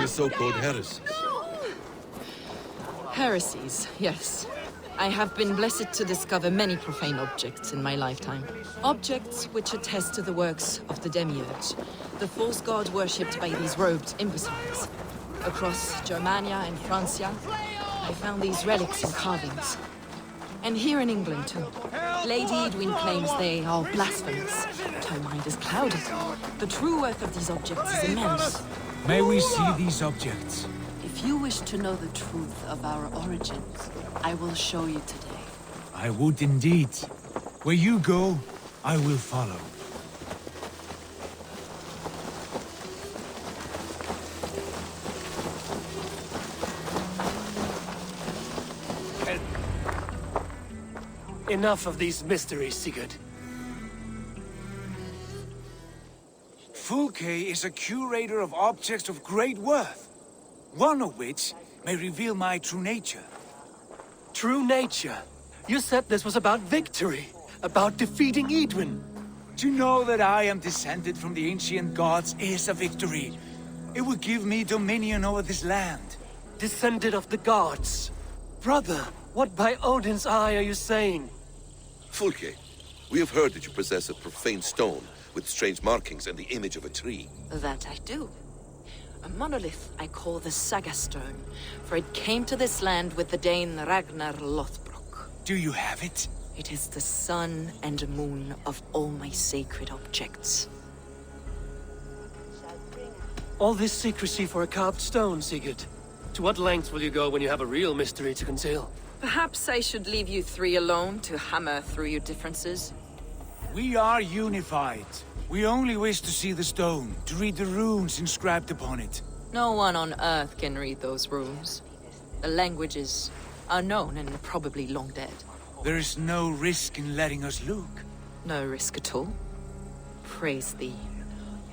the so-called heresies. Heresies, yes. I have been blessed to discover many profane objects in my lifetime. Objects which attest to the works of the Demiurge, the false god worshipped by these robed imbeciles. Across Germania and Francia, I found these relics and carvings. And here in England, too. Lady Edwin claims they are blasphemous, but her mind is clouded. The true worth of these objects is immense. May we see these objects? If you wish to know the truth of our origins, I will show you today. I would indeed. Where you go, I will follow. Enough of these mysteries, Sigurd. Fulke is a curator of objects of great worth, one of which may reveal my true nature. True nature? You said this was about victory, about defeating Edwin. To know that I am descended from the ancient gods is a victory. It will give me dominion over this land. Descended of the gods. Brother, what by Odin's eye are you saying? Fulke, we have heard that you possess a profane stone with strange markings and the image of a tree. That I do. A monolith I call the Saga Stone, for it came to this land with the Dane Ragnar Lothbrok. Do you have it? It is the sun and moon of all my sacred objects. All this secrecy for a carved stone, Sigurd. To what lengths will you go when you have a real mystery to conceal? Perhaps I should leave you three alone to hammer through your differences. We are unified. We only wish to see the stone, to read the runes inscribed upon it. No one on Earth can read those runes. The languages are known and probably long dead. There is no risk in letting us look. No risk at all. Praise thee,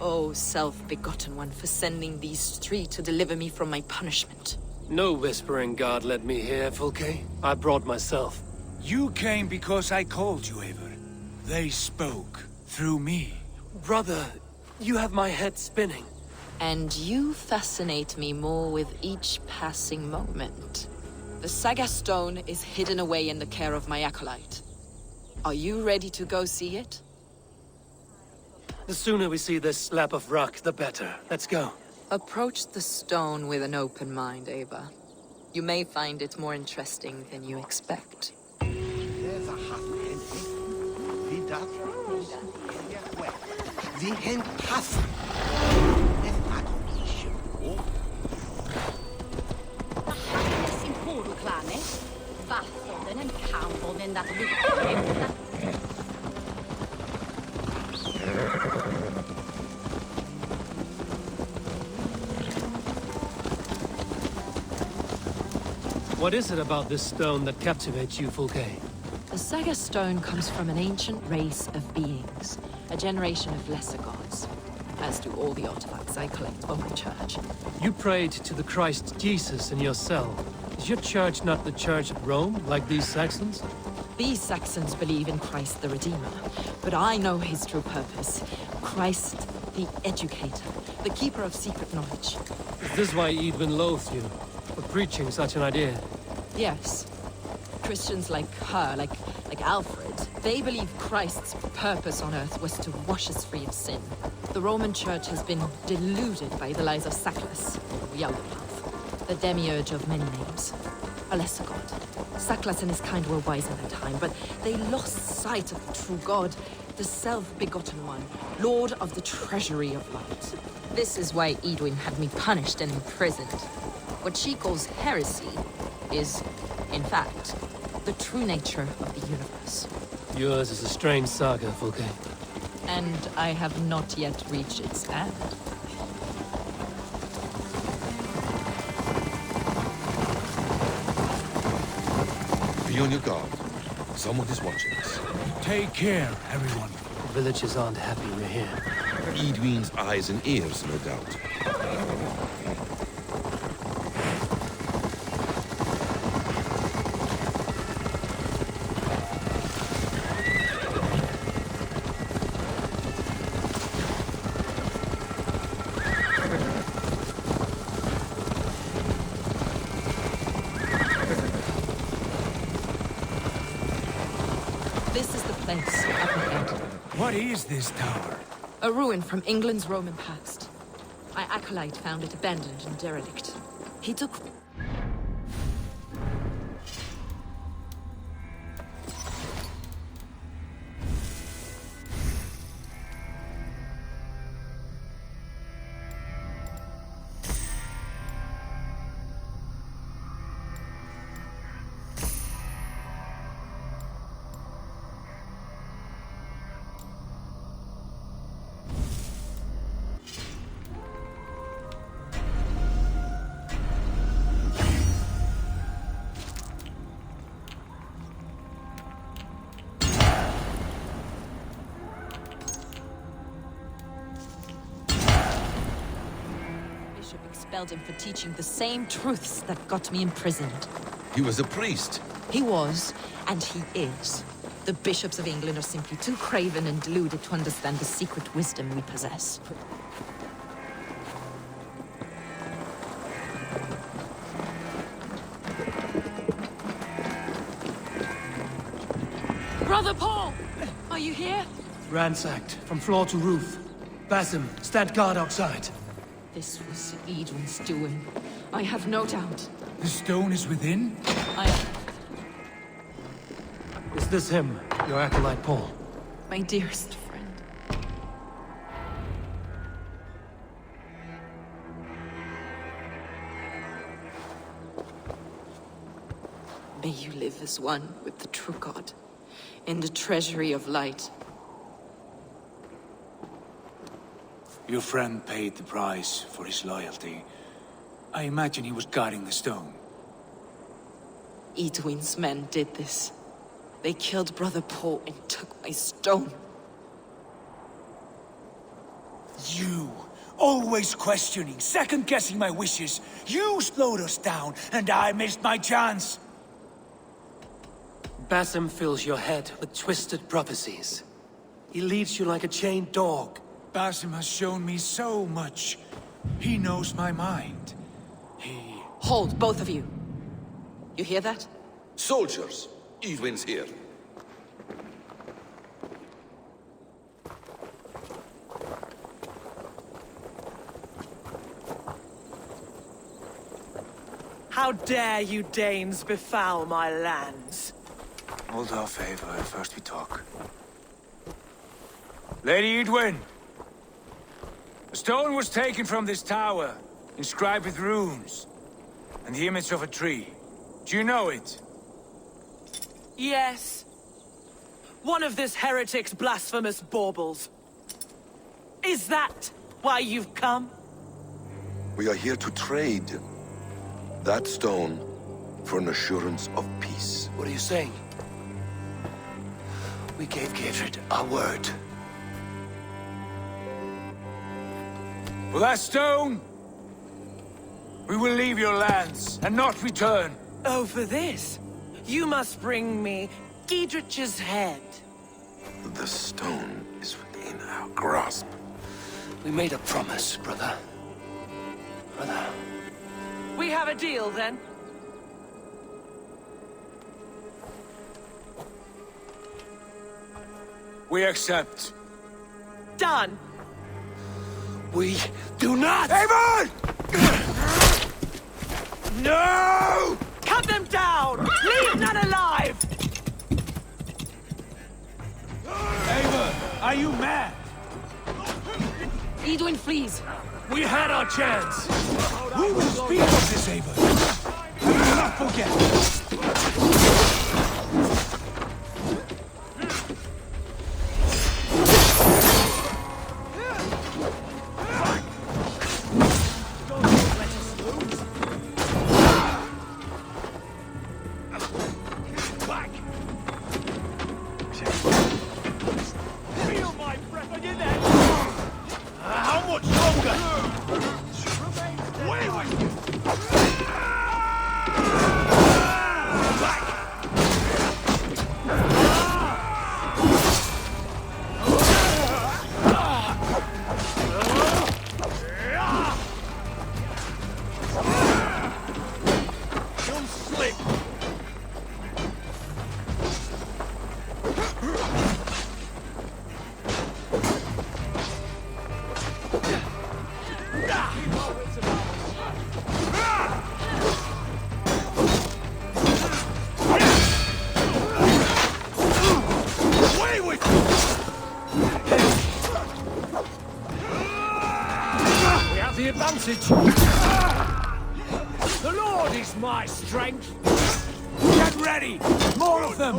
O self-begotten one, for sending these three to deliver me from my punishment. No whispering god led me here, Fulke. I brought myself. You came because I called you, Eivor. They spoke through me. Brother, you have my head spinning. And you fascinate me more with each passing moment. The Saga Stone is hidden away in the care of my acolyte. Are you ready to go see it? The sooner we see this slab of rock, the better. Let's go. Approach the stone with an open mind, Ava. You may find it more interesting than you expect. What is it about this stone that captivates you, Fulke? The Saga Stone comes from an ancient race of beings, a generation of lesser gods, as do all the artifacts I collect for my church. You prayed to the Christ Jesus in your cell. Is your church not the Church of Rome, like these Saxons? These Saxons believe in Christ the Redeemer, but I know his true purpose. Christ the Educator, the keeper of secret knowledge. Is this why Edwin loathed you, for preaching such an idea? Yes. Christians like her, like Alfred, they believe Christ's purpose on earth was to wash us free of sin. The Roman Church has been deluded by the lies of Saklas, or Yaldabaoth, the demiurge of many names. A lesser god. Saklas and his kind were wise in their time, but they lost sight of the true god, the self-begotten one, lord of the treasury of light. This is why Edwin had me punished and imprisoned. What she calls heresy is, in fact, the true nature of the universe. Yours is a strange saga, Fulke. And I have not yet reached its end. Be on your guard. Someone is watching us. Take care, everyone. The villagers aren't happy we're here. Edwin's eyes and ears, no doubt. This is the place, up ahead. What is this tower? A ruin from England's Roman past. My acolyte found it abandoned and derelict. He took... expelled him for teaching the same truths that got me imprisoned. He was a priest. He was, and he is. The bishops of England are simply too craven and deluded to understand the secret wisdom we possess. Brother Paul! Are you here? Ransacked, from floor to roof. Basim, stand guard outside. This was Edwin's doing. I have no doubt. The stone is within? Is this him, your acolyte Paul? My dearest friend. May you live as one with the true God, in the treasury of light. Your friend paid the price for his loyalty. I imagine he was guarding the stone. Edwin's men did this. They killed Brother Paul and took my stone. You, always questioning, second-guessing my wishes. You slowed us down, and I missed my chance. Basim fills your head with twisted prophecies. He leads you like a chained dog. Basim has shown me so much. He knows my mind. Hold, both of you. You hear that? Soldiers, Edwin's here. How dare you Danes befoul my lands? Hold off, Ava. First we talk. Lady Edwin! A stone was taken from this tower, inscribed with runes, and the image of a tree. Do you know it? Yes. One of this heretic's blasphemous baubles. Is that why you've come? We are here to trade that stone for an assurance of peace. What are you saying? We gave Gatred our word. For that stone, we will leave your lands and not return. Oh, for this, you must bring me Giedrich's head. The stone is within our grasp. We made a promise, brother. Brother. We have a deal, then? We accept. Done. We do not! Avon! No! Cut them down! Leave none alive! Ava, are you mad? Edwin flees. We had our chance! We will speak of this, Ava. We will not forget. The Lord is my strength! Get ready! More of them!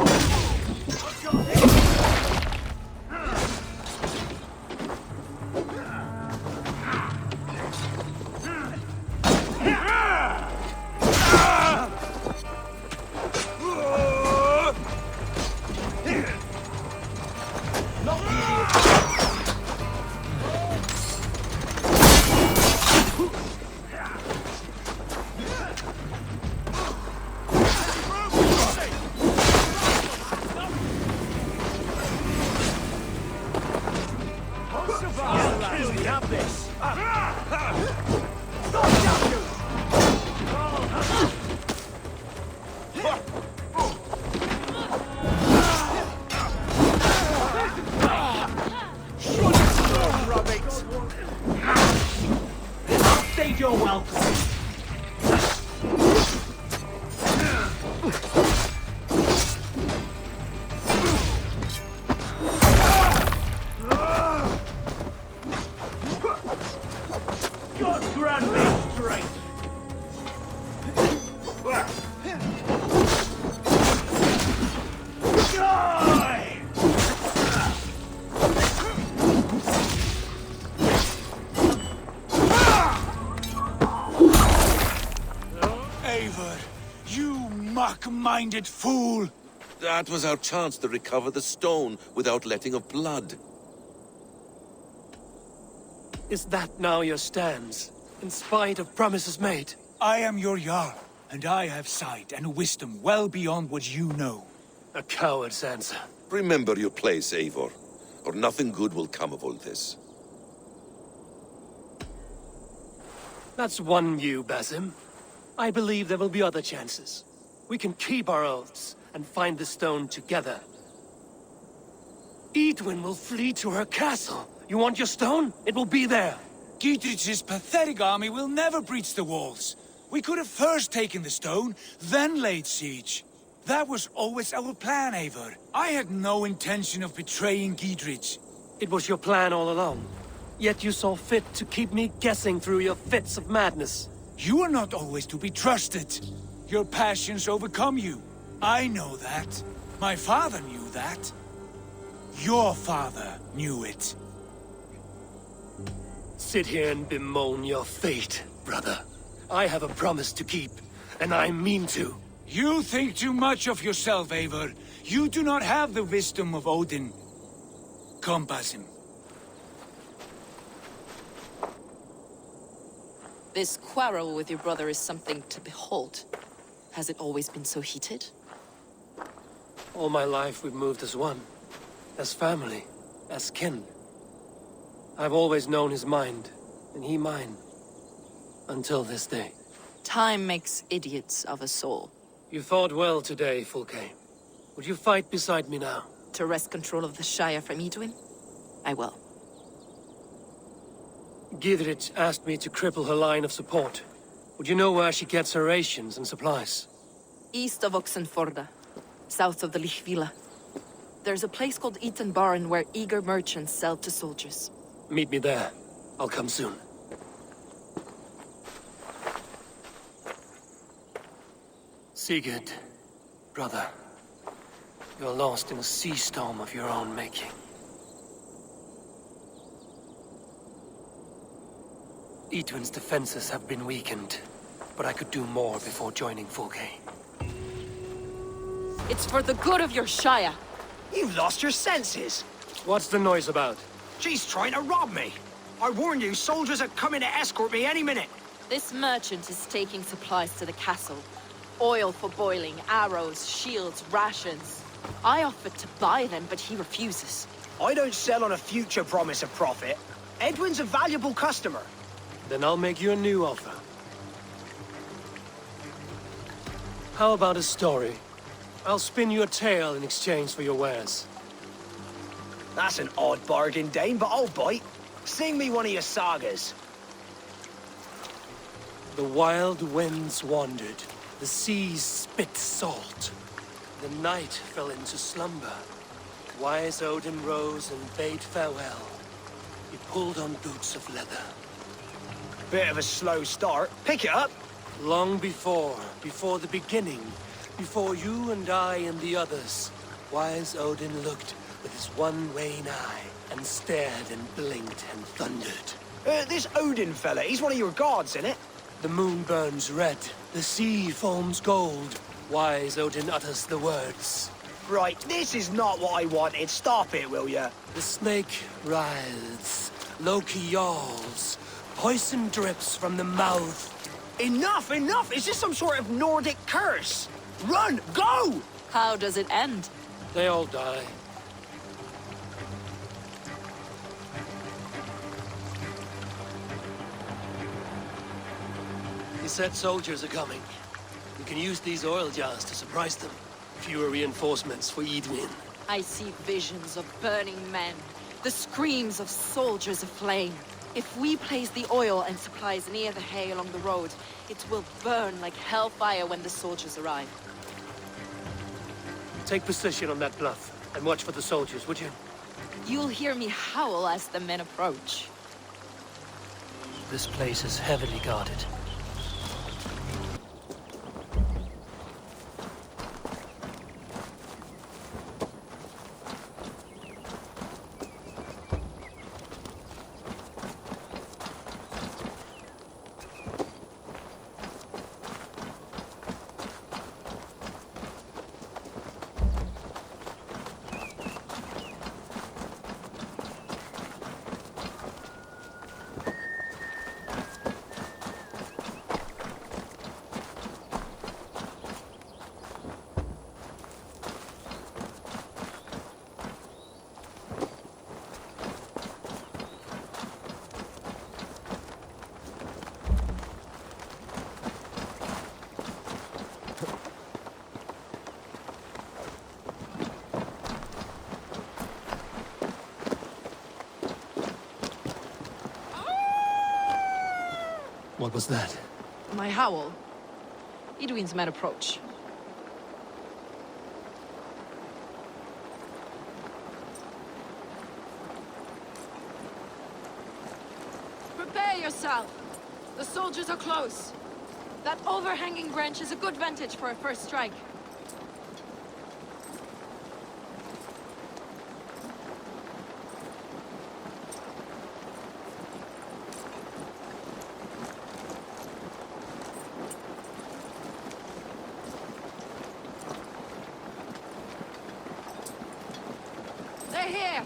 You're welcome. God grant me strength. Die! Eivor, you muck-minded fool! That was our chance to recover the stone without letting of blood. Is that now your stance, in spite of promises made? I am your Jarl, and I have sight and wisdom well beyond what you know. A coward's answer. Remember your place, Eivor, or nothing good will come of all this. That's one view, Basim. I believe there will be other chances. We can keep our oaths and find the stone together. Edwin will flee to her castle. You want your stone? It will be there. Dietrich's pathetic army will never breach the walls. We could have first taken the stone, then laid siege. That was always our plan, Eivor. I had no intention of betraying Dietrich. It was your plan all along. Yet you saw fit to keep me guessing through your fits of madness. You are not always to be trusted. Your passions overcome you. I know that. My father knew that. Your father knew it. Sit here and bemoan your fate, brother. I have a promise to keep, and I mean to. You think too much of yourself, Eivor. You do not have the wisdom of Odin. Come, Basim. This quarrel with your brother is something to behold. Has it always been so heated? All my life we've moved as one. As family. As kin. I've always known his mind, and he mine. Until this day. Time makes idiots of us all. You fought well today, Fulke. Would you fight beside me now? To wrest control of the Shire from Edwin? I will. Gidrit asked me to cripple her line of support. Would you know where she gets her rations and supplies? East of Oxenforda, south of the Lichvila. There's a place called Eaton Barn where eager merchants sell to soldiers. Meet me there. I'll come soon. Sigurd, brother. You're lost in a sea storm of your own making. Edwin's defenses have been weakened, but I could do more before joining Fulke. It's for the good of your Shire. You've lost your senses. What's the noise about? She's trying to rob me. I warned you, soldiers are coming to escort me any minute. This merchant is taking supplies to the castle. Oil for boiling, arrows, shields, rations. I offered to buy them, but he refuses. I don't sell on a future promise of profit. Edwin's a valuable customer. Then I'll make you a new offer. How about a story? I'll spin you a tale in exchange for your wares. That's an odd bargain, Dane, but I'll bite. Sing me one of your sagas. The wild winds wandered, the seas spit salt. The night fell into slumber. Wise Odin rose and bade farewell. He pulled on boots of leather. Bit of a slow start. Pick it up. Long before the beginning, before you and I and the others, wise Odin looked with his one vain eye and stared and blinked and thundered. This Odin fella, he's one of your gods, innit? The moon burns red, the sea foams gold. Wise Odin utters the words. Right, this is not what I wanted. Stop it, will ya? The snake writhes, Loki yawls, poison drips from the mouth. Enough, enough! Is this some sort of Nordic curse? Run! Go! How does it end? They all die. He said soldiers are coming. We can use these oil jars to surprise them. Fewer reinforcements for Edwin. I see visions of burning men, the screams of soldiers aflame. If we place the oil and supplies near the hay along the road, it will burn like hellfire when the soldiers arrive. Take position on that bluff, and watch for the soldiers, would you? You'll hear me howl as the men approach. This place is heavily guarded. What was that? My howl. Edwin's men approach. Prepare yourself! The soldiers are close. That overhanging branch is a good vantage for a first strike. They're here!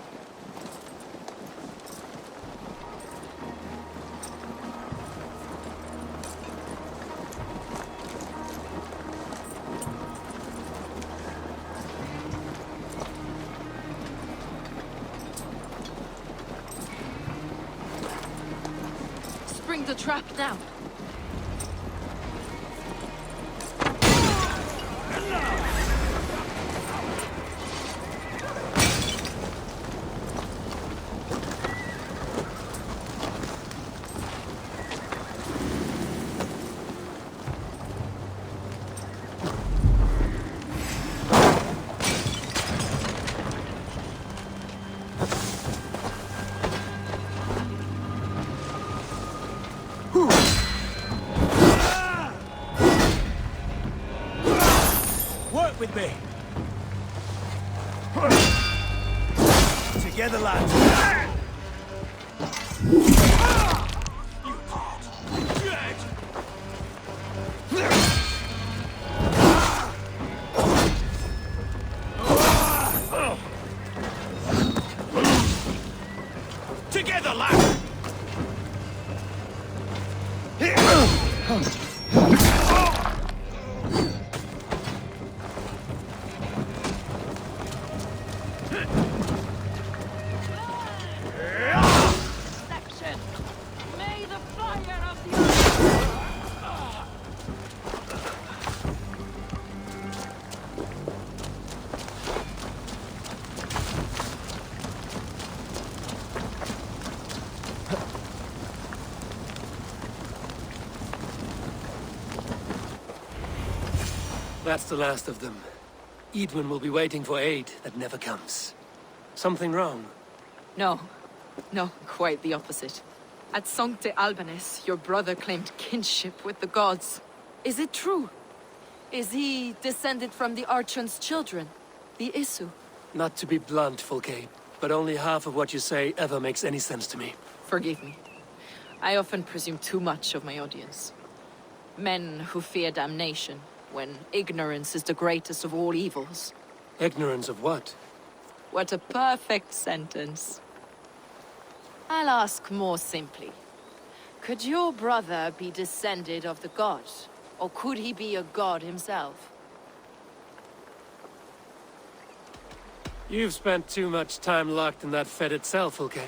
Spring the trap now. Work with me. Together, lads. Together, lads. Section! May the fire of the earth... That's the last of them. Edwin will be waiting for aid that never comes. Something wrong? No. No, quite the opposite. At Sancte Albanes, your brother claimed kinship with the gods. Is it true? Is he descended from the Archon's children, the Isu? Not to be blunt, Fulke, but only half of what you say ever makes any sense to me. Forgive me. I often presume too much of my audience. Men who fear damnation, when ignorance is the greatest of all evils. Ignorance of what? What a perfect sentence. I'll ask more simply. Could your brother be descended of the god? Or could he be a god himself? You've spent too much time locked in that fed itself, Fulke.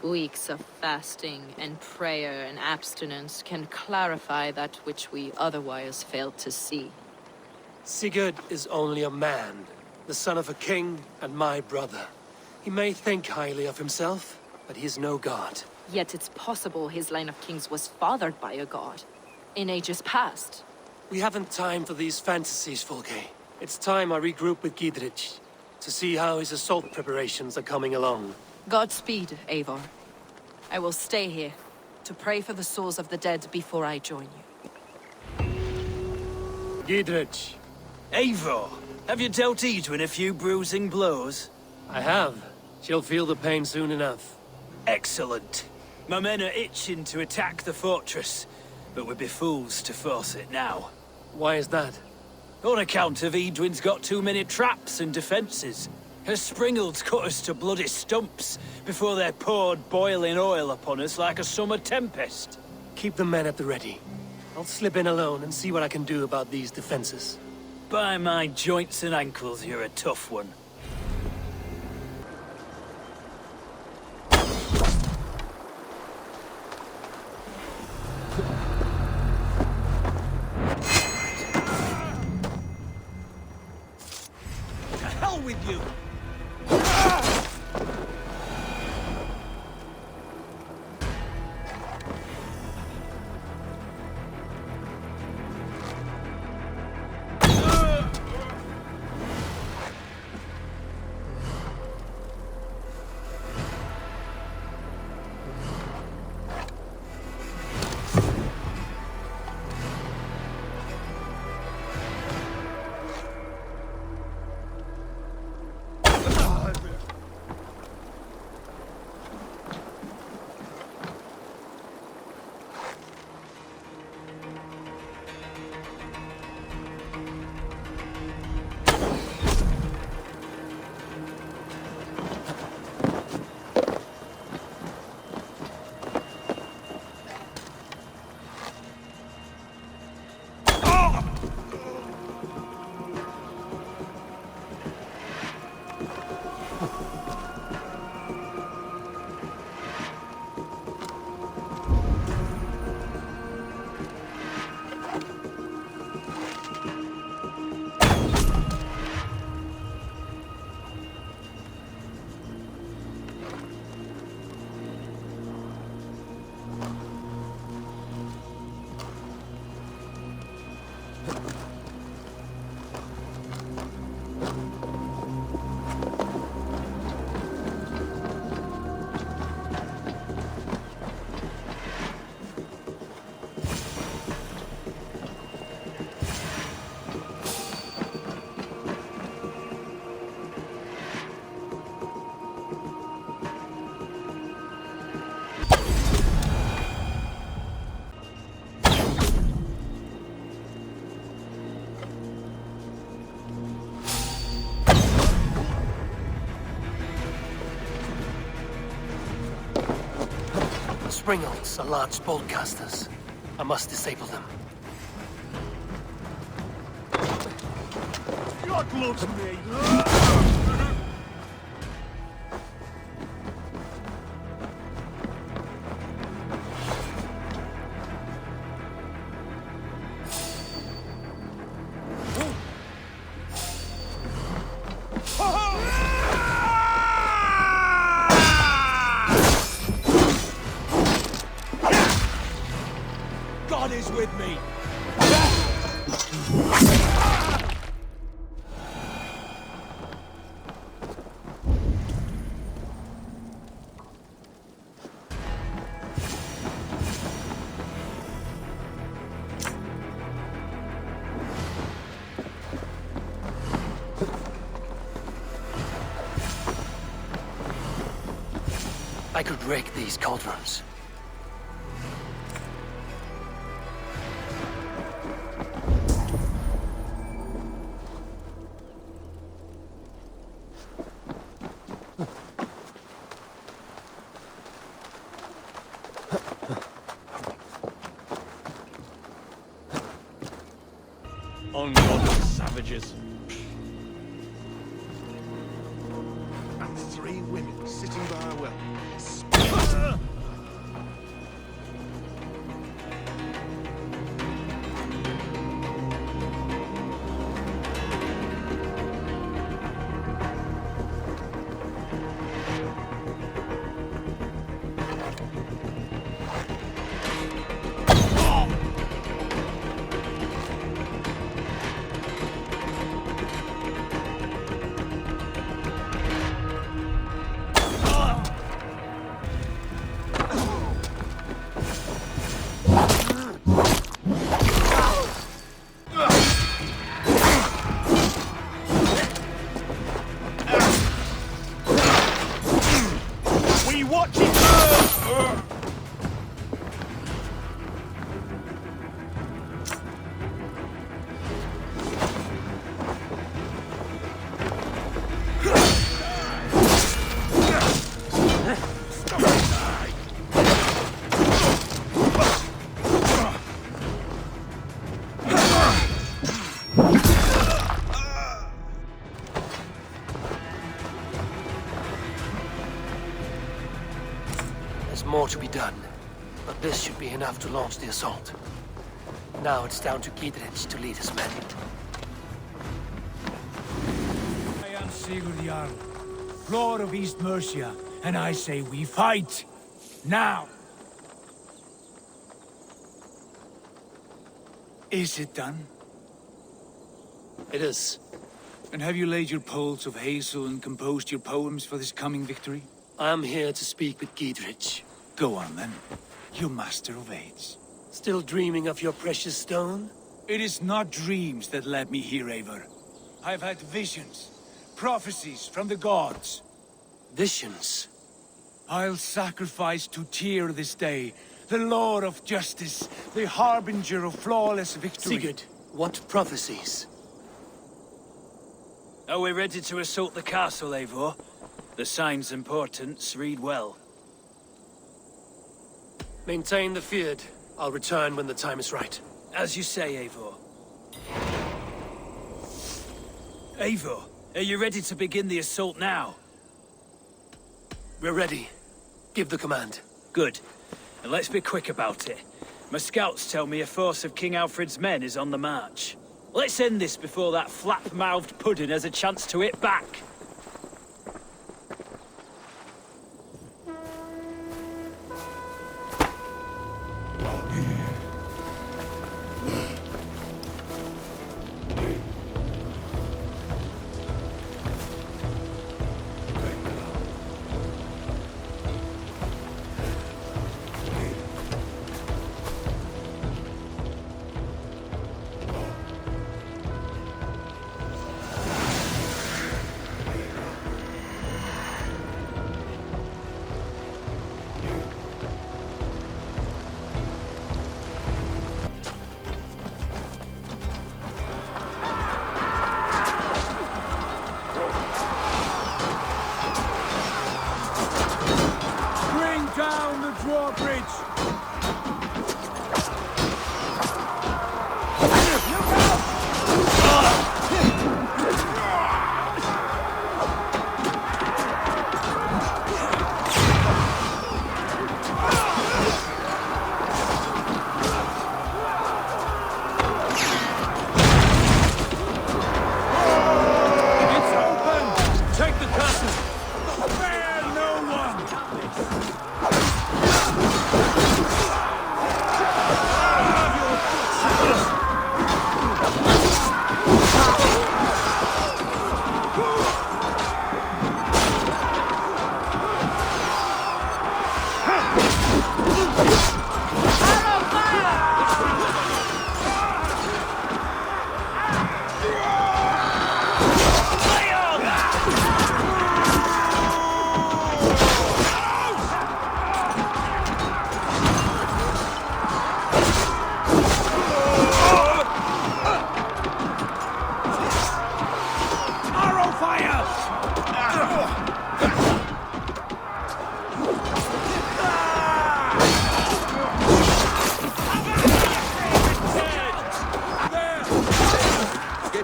Weeks of fasting and prayer and abstinence can clarify that which we otherwise fail to see. Sigurd is only a man, the son of a king and my brother. He may think highly of himself, but he is no god. Yet it's possible his line of kings was fathered by a god, in ages past. We haven't time for these fantasies, Fulke. It's time I regroup with Gidrich, to see how his assault preparations are coming along. Godspeed, Eivor. I will stay here, to pray for the souls of the dead before I join you. Gidrich. Eivor, have you dealt Edwin a few bruising blows? I have. She'll feel the pain soon enough. Excellent. My men are itching to attack the fortress, but we'd be fools to force it now. Why is that? On account of Edwin's got too many traps and defenses. Her springalds cut us to bloody stumps before they poured boiling oil upon us like a summer tempest. Keep the men at the ready. I'll slip in alone and see what I can do about these defenses. By my joints and ankles, you're a tough one. To hell with you! Springalds are large boltcasters. I must disable them. God loves me! God is with me! I could wreck these cauldrons. Ungodly savages. And 3 women sitting by a well. There's more to be done, but this should be enough to launch the assault. Now it's down to Gidrich to lead his men. I am Sigurd Jarl, Lord of East Mercia, and I say we fight! Now! Is it done? It is. And have you laid your poles of hazel and composed your poems for this coming victory? I am here to speak with Gidrich. Go on then, you master of aids. Still dreaming of your precious stone? It is not dreams that led me here, Eivor. I've had visions, prophecies from the gods. Visions? I'll sacrifice to Tyr this day, the Lord of Justice, the harbinger of flawless victory. Sigurd, what prophecies? Are we ready to assault the castle, Eivor? The sign's importance, read well. Maintain the field. I'll return when the time is right. As you say, Eivor. Eivor, are you ready to begin the assault now? We're ready. Give the command. Good. And let's be quick about it. My scouts tell me a force of King Alfred's men is on the march. Let's end this before that flap-mouthed pudding has a chance to hit back.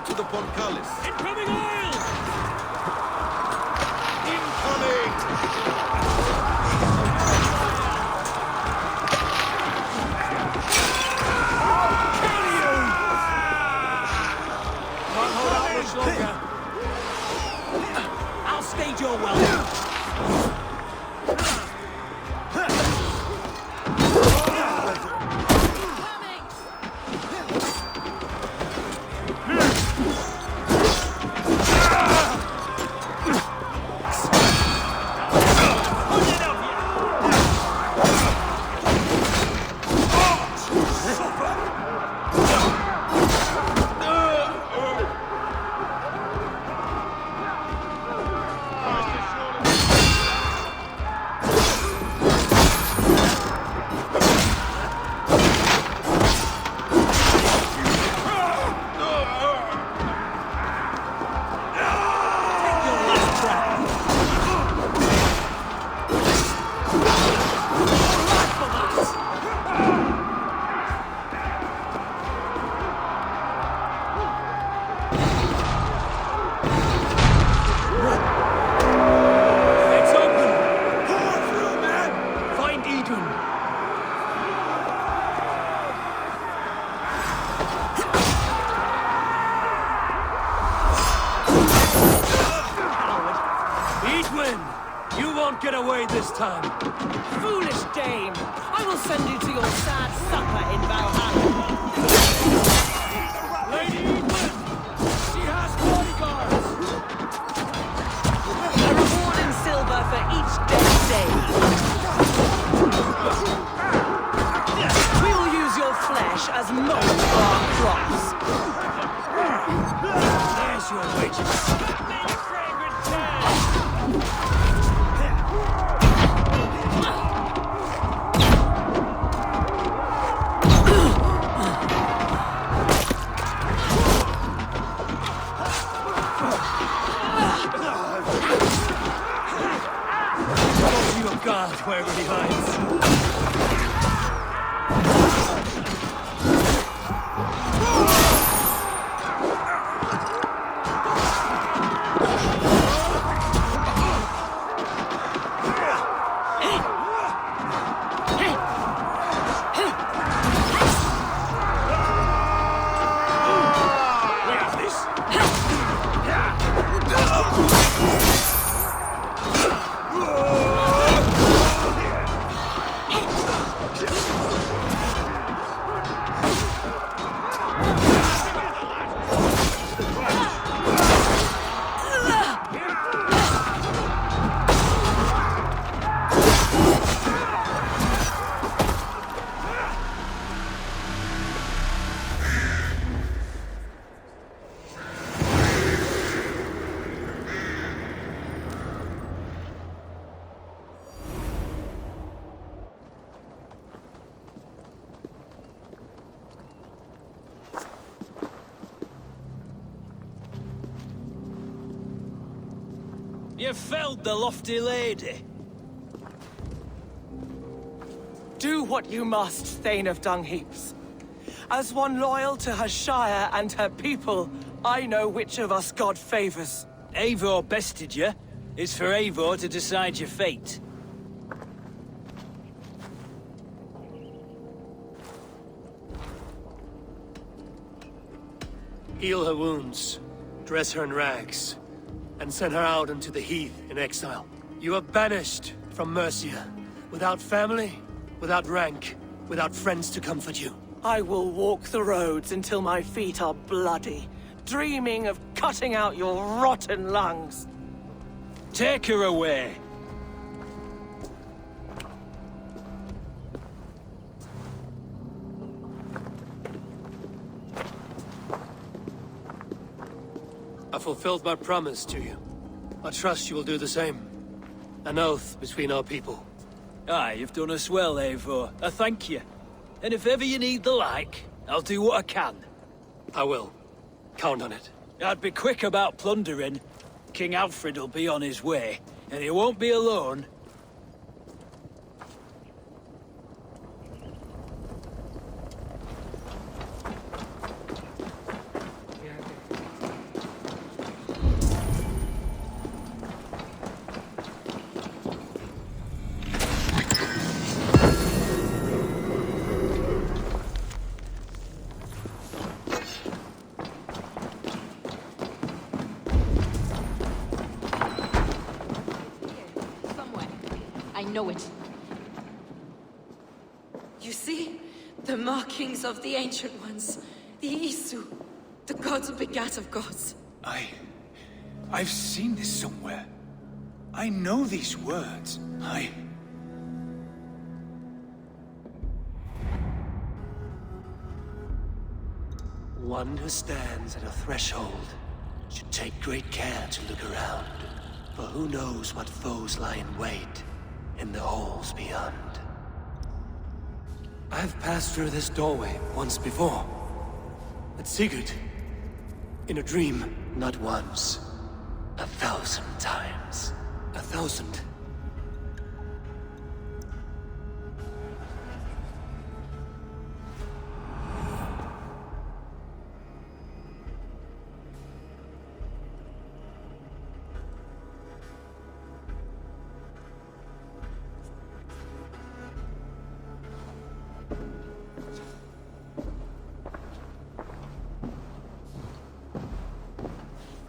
to the Portcullis. Incoming oil! Incoming! Can't hold out much longer. I'll stage your welcome. Get away this time. Foolish dame! I will send you to your sad supper in Valhalla. Lady Edwin! She has bodyguards! A reward in silver for each dead day. We will use your flesh as mulch for our crops. There's your wages. God, wherever he hides. You felled the lofty lady. Do what you must, Thane of Dungheaps. As one loyal to her shire and her people, I know which of us God favors. Eivor bested you. It's for Eivor to decide your fate. Heal her wounds, dress her in rags, and send her out into the heath in exile. You are banished from Mercia, without family, without rank, without friends to comfort you. I will walk the roads until my feet are bloody, dreaming of cutting out your rotten lungs. Take her away. I fulfilled my promise to you. I trust you will do the same. An oath between our people. Aye, you've done us well, Eivor. I thank you. And if ever you need the like, I'll do what I can. I will. Count on it. I'd be quick about plundering. King Alfred will be on his way, and he won't be alone. know it. You see? The markings of the Ancient Ones. The Isu. The gods who begat of gods. I've seen this somewhere. I know these words. One who stands at a threshold should take great care to look around, for who knows what foes lie in wait in the halls beyond. I've passed through this doorway once before. With Sigurd. In a dream. Not once. 1,000 times. 1,000.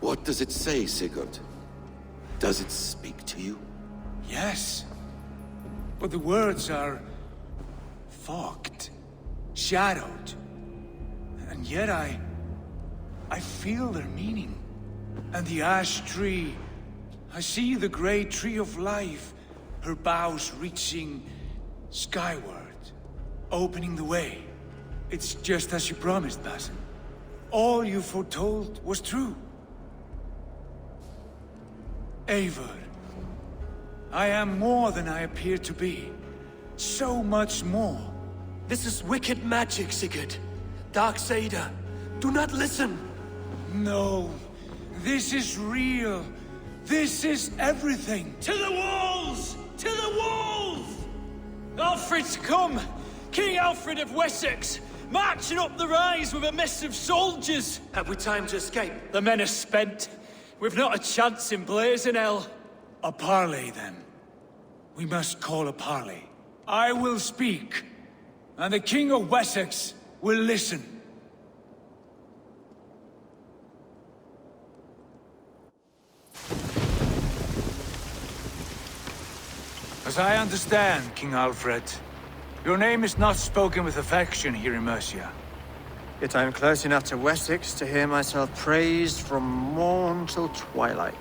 What does it say, Sigurd? Does it speak to you? Yes. But the words are... fogged. Shadowed. And yet I feel their meaning. And the ash tree... I see the great tree of life. Her boughs reaching... skyward. Opening the way. It's just as you promised, Basin. All you foretold was true. Eivor, I am more than I appear to be. So much more. This is wicked magic, Sigurd. Darksader. Do not listen. No. This is real. This is everything. To the walls! To the walls! Alfred's come! King Alfred of Wessex! Marching up the rise with a mess of soldiers! Have we time to escape? The men are spent. We've not a chance in blazing hell. A parley, then. We must call a parley. I will speak, and the King of Wessex will listen. As I understand, King Alfred, your name is not spoken with affection here in Mercia. Yet I am close enough to Wessex to hear myself praised from morn till twilight.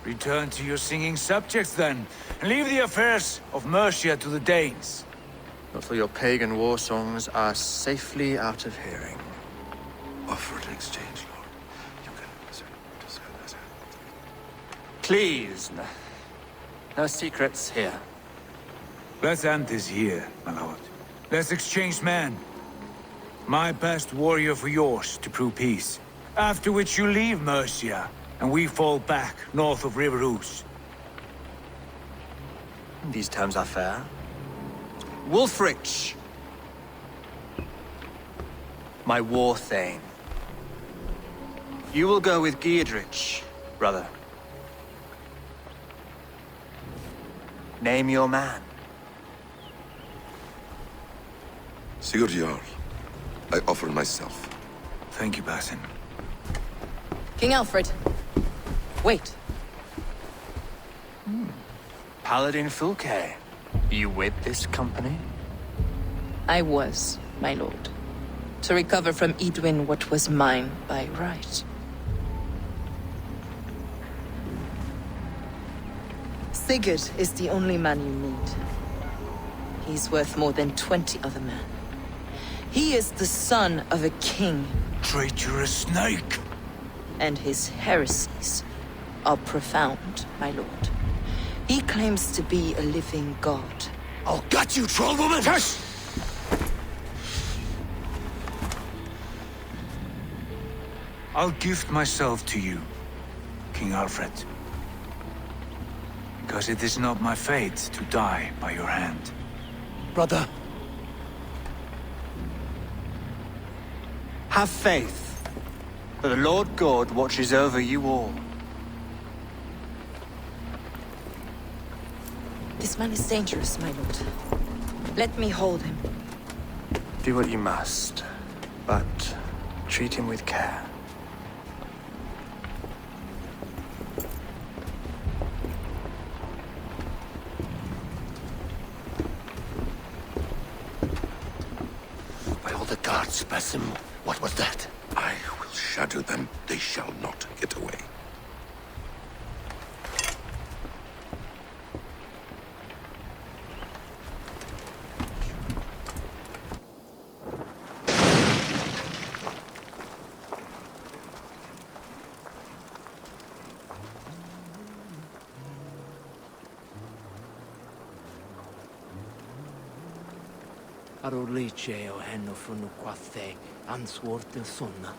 Return to your singing subjects, then, and leave the affairs of Mercia to the Danes. Not till your pagan war songs are safely out of hearing. Offer an exchange, Lord. You can... Please, no secrets here. Let's end this here, my lord. Let's exchange men. My best warrior for yours to prove peace. After which you leave Mercia, and we fall back north of River Ouse. These terms are fair. Wulfrich! My war thane. You will go with Giedrich, brother. Name your man. Sigurd Jarl, I offer myself. Thank you, Basin. King Alfred. Wait. Paladin Fulke. You with this company? I was, my lord. To recover from Edwin what was mine by right. Sigurd is the only man you need. He's worth more than 20 other men. He is the son of a king. Traitorous snake! And his heresies are profound, my lord. He claims to be a living god. I'll gut you, troll woman! Hush! I'll gift myself to you, King Alfred. Because it is not my fate to die by your hand. Brother. Have faith, for the Lord God watches over you all. This man is dangerous, my lord. Let me hold him. Do what you must, but treat him with care. Basim, what was that? I will shatter them. They shall not get away. Arolice o henno frunu quathe, answort il sonna.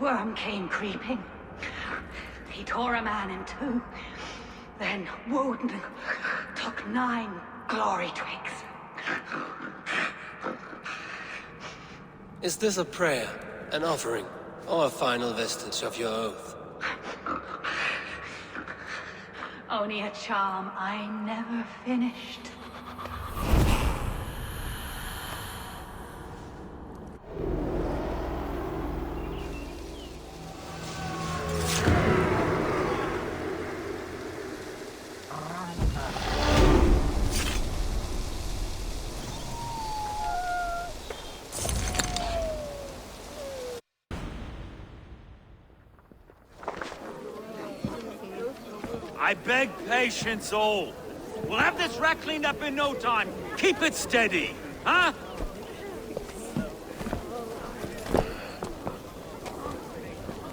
worm came creeping. He tore a man in two. Then Woden took 9 glory twigs. Is this a prayer, an offering, or a final vestige of your oath? Only a charm I never finished. I beg patience, all. We'll have this wreck cleaned up in no time. Keep it steady, huh?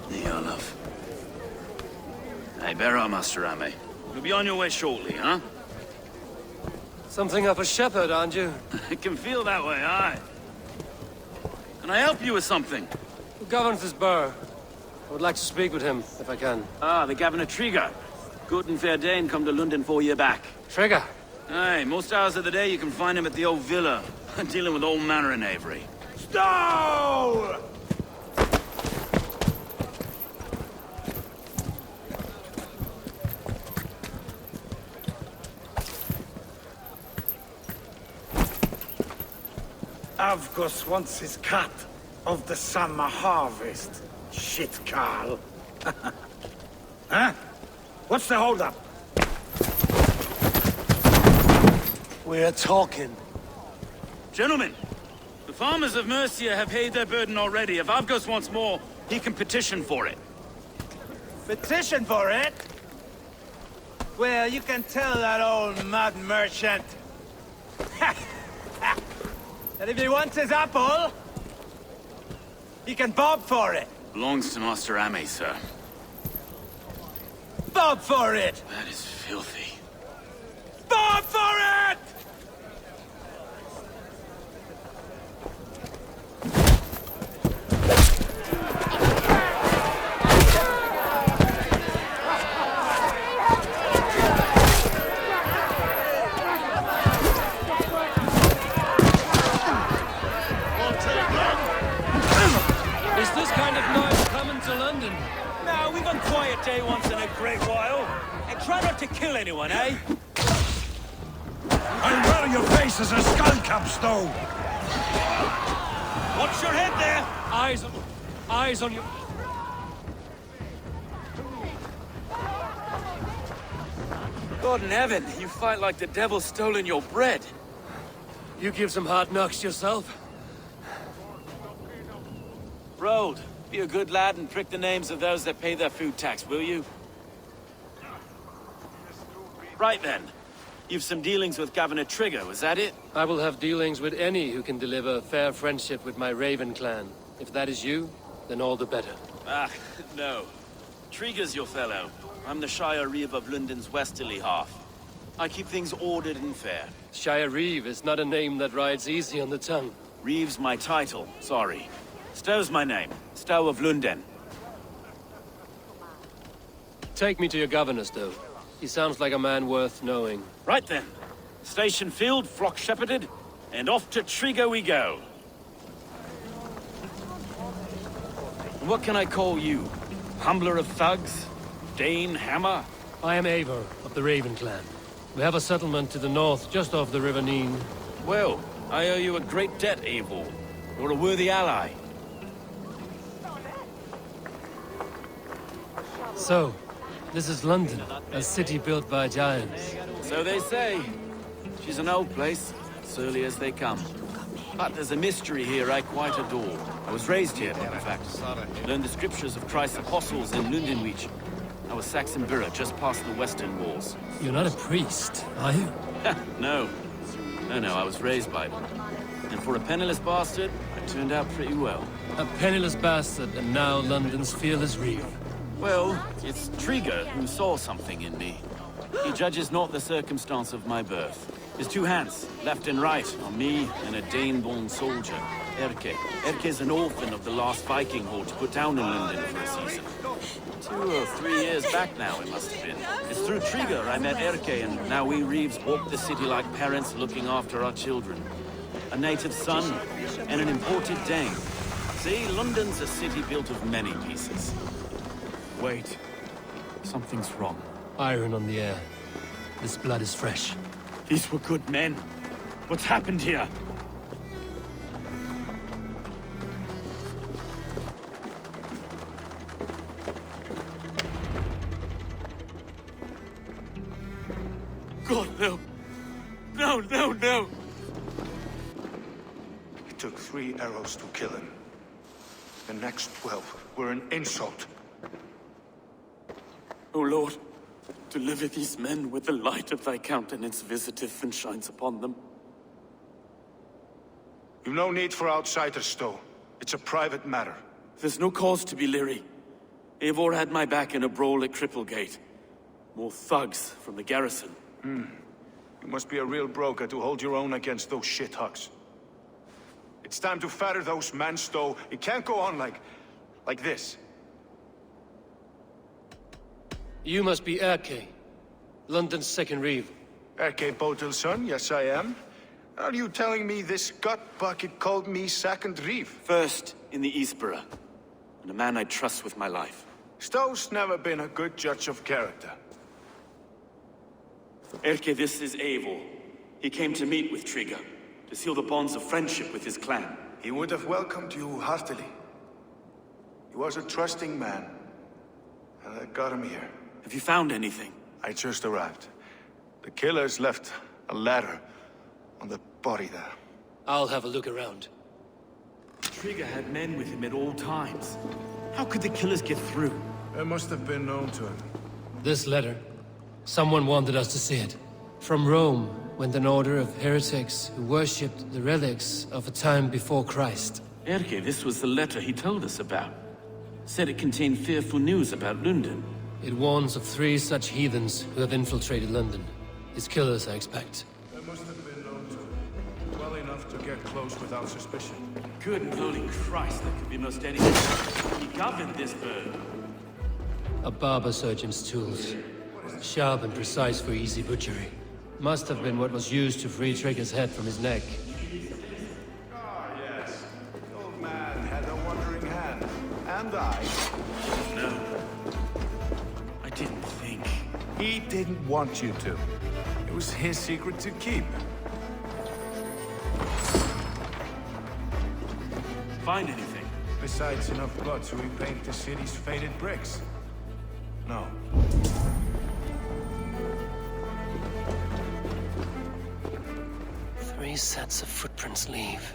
There you are, love. Hey, bear up, Master Ame. You'll be on your way shortly, huh? Something of a shepherd, aren't you? It can feel that way, aye. Can I help you with something? Who governs this burr? I would like to speak with him, if I can. Ah, the Governor Trigger. Good and fair Dane come to London 4 years back. Trigger? Aye, most hours of the day you can find him at the old villa, dealing with all manner in Avery. Stow! Avgos wants his cut of the summer harvest. Shit, Carl. Huh? What's the holdup? We're talking. Gentlemen, the farmers of Mercia have paid their burden already. If Avgos wants more, he can petition for it. Petition for it? Well, you can tell that old mud merchant that if he wants his apple, he can bob for it. Belongs to Master Ame, sir. Bob for it! That is filthy. Bob for it! Is this kind of noise coming to London? Now, we've a quiet day once in a great while. And try not to kill anyone, eh? I'll wear your face as a skull cap, Stow! Watch your head there! Eyes on you. God in heaven, you fight like the devil's stolen your bread. You give some hard knocks yourself. Road, be a good lad and prick the names of those that pay their food tax, will you? Right then. You've some dealings with Governor Trigger, was that it? I will have dealings with any who can deliver fair friendship with my Raven clan. If that is you, then all the better. Ah, no. Trigger's your fellow. I'm the Shire Reeve of London's westerly half. I keep things ordered and fair. Shire Reeve is not a name that rides easy on the tongue. Reeve's my title, sorry. Stow's my name. Stow of London. Take me to your governor, Stow. He sounds like a man worth knowing. Right then. Station filled, flock shepherded, and off to Trigger we go. What can I call you? Humbler of thugs? Dane Hammer? I am Eivor of the Raven clan. We have a settlement to the north, just off the River Neen. Well, I owe you a great debt, Eivor. You're a worthy ally. So, this is London, a city built by giants. So they say. She's an old place, surly as they come. But there's a mystery here I quite adore. I was raised here, in fact. Learned the scriptures of Christ's apostles in Lundenwich. I was Saxon Borough, just past the western walls. You're not a priest, are you? No. No, I was raised by them. And for a penniless bastard, I turned out pretty well. A penniless bastard, and now London's fearless reeve. Well, it's Trigger who saw something in me. He judges not the circumstance of my birth. His two hands, left and right, on me and a Dane-born soldier, Erke. Erke's an orphan of the last Viking horde put down in London for a season. 2 or 3 years back now, it must have been. It's through Trigger I met Erke, and now we Reeves walk the city like parents looking after our children. A native son, and an imported Dane. See, London's a city built of many pieces. Wait. Something's wrong. Iron on the air. This blood is fresh. These were good men. What's happened here? God, no. No, no, no! It took 3 arrows to kill him. The next 12 were an insult. O Lord, deliver these men with the light of thy countenance visiteth and shines upon them. You've no need for outsiders, Stowe. It's a private matter. There's no cause to be leery. Eivor had my back in a brawl at Cripplegate. More thugs from the garrison. You must be a real broker to hold your own against those shithugs. It's time to fetter those men, Stowe. It can't go on like this. You must be Erke, London's second reeve. Erke Botil's son, yes I am. Are you telling me this gut bucket called me second reeve? First in the Eastborough, and a man I trust with my life. Stowe's never been a good judge of character. Erke, this is Eivor. He came to meet with Trigger, to seal the bonds of friendship with his clan. He would have welcomed you heartily. He was a trusting man, and I got him here. Have you found anything? I just arrived. The killers left a ladder on the body there. I'll have a look around. Trigger had men with him at all times. How could the killers get through? It must have been known to him. This letter. Someone wanted us to see it. From Rome went an order of heretics who worshipped the relics of a time before Christ. Erke, this was the letter he told us about. Said it contained fearful news about London. It warns of 3 such heathens who have infiltrated London. His killers, I expect. It must have been known to him. Well enough to get close without suspicion. Good and holy Christ, that could be most anything. He governed this bird. A barber surgeon's tools. Sharp and precise for easy butchery. Must have been what was used to free Trigger's head from his neck. Ah, yes. The old man had a wandering hand. And I. No. I didn't think. He didn't want you to. It was his secret to keep. Find anything? Besides enough blood to repaint the city's faded bricks. No. Three sets of footprints leave.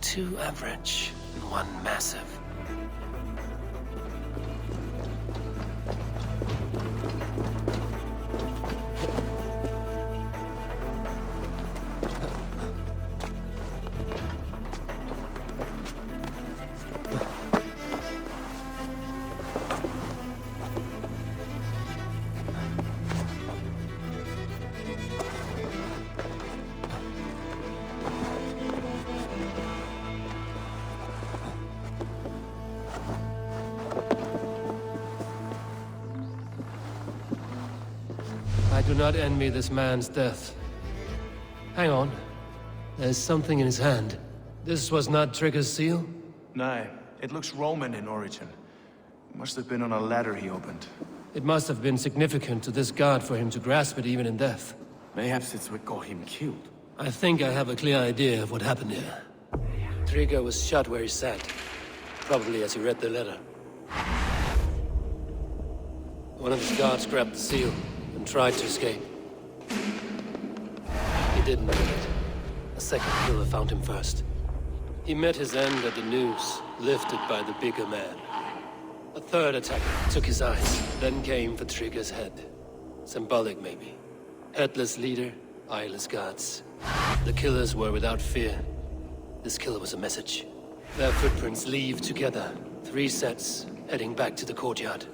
2 average and 1 massive. I do not envy this man's death. Hang on. There's something in his hand. This was not Trigger's seal? No, it looks Roman in origin. Must have been on a ladder he opened. It must have been significant to this god for him to grasp it even in death. Mayhaps it's what got him killed. I think I have a clear idea of what happened here. Trigger was shot where he sat. Probably as he read the letter. One of his guards grabbed the seal and tried to escape. He didn't make it. A second killer found him first. He met his end at the noose, lifted by the bigger man. A third attacker took his eyes, then came for Trigger's head. Symbolic, maybe. Headless leader, eyeless guards. The killers were without fear. This killer was a message. Their footprints leave together. 3 sets, heading back to the courtyard.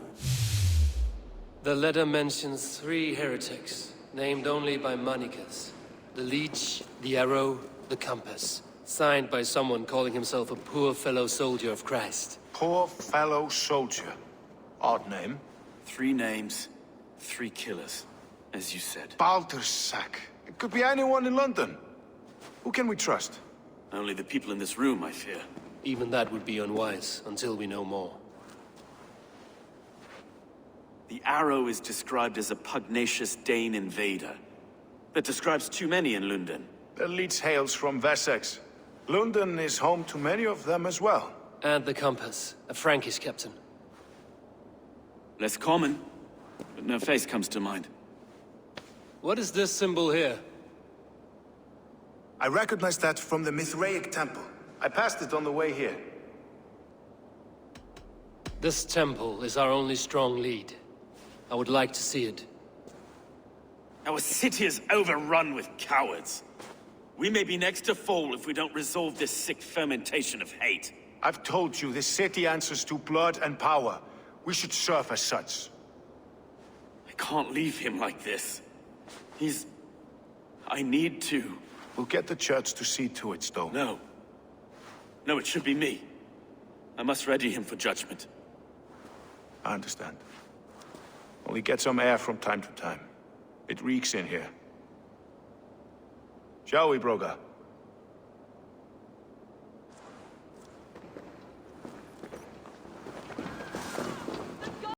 The letter mentions 3 heretics, named only by Manicus. The leech, the arrow, the compass. Signed by someone calling himself a poor fellow soldier of Christ. Poor fellow soldier. Odd name. 3 names, 3 killers, as you said. Baldersack. It could be anyone in London. Who can we trust? Only the people in this room, I fear. Even that would be unwise, until we know more. The arrow is described as a pugnacious Dane invader. That describes too many in London. The leech hails from Wessex. London is home to many of them as well. And the compass, a Frankish captain. Less common, but no face comes to mind. What is this symbol here? I recognize that from the Mithraic temple. I passed it on the way here. This temple is our only strong lead. I would like to see it. Our city is overrun with cowards. We may be next to fall if we don't resolve this sick fermentation of hate. I've told you, this city answers to blood and power. We should serve as such. I can't leave him like this. I need to. We'll get the church to see to it, Stone. No. No, it should be me. I must ready him for judgment. I understand. Only get some air from time to time. It reeks in here. Shall we, Broga?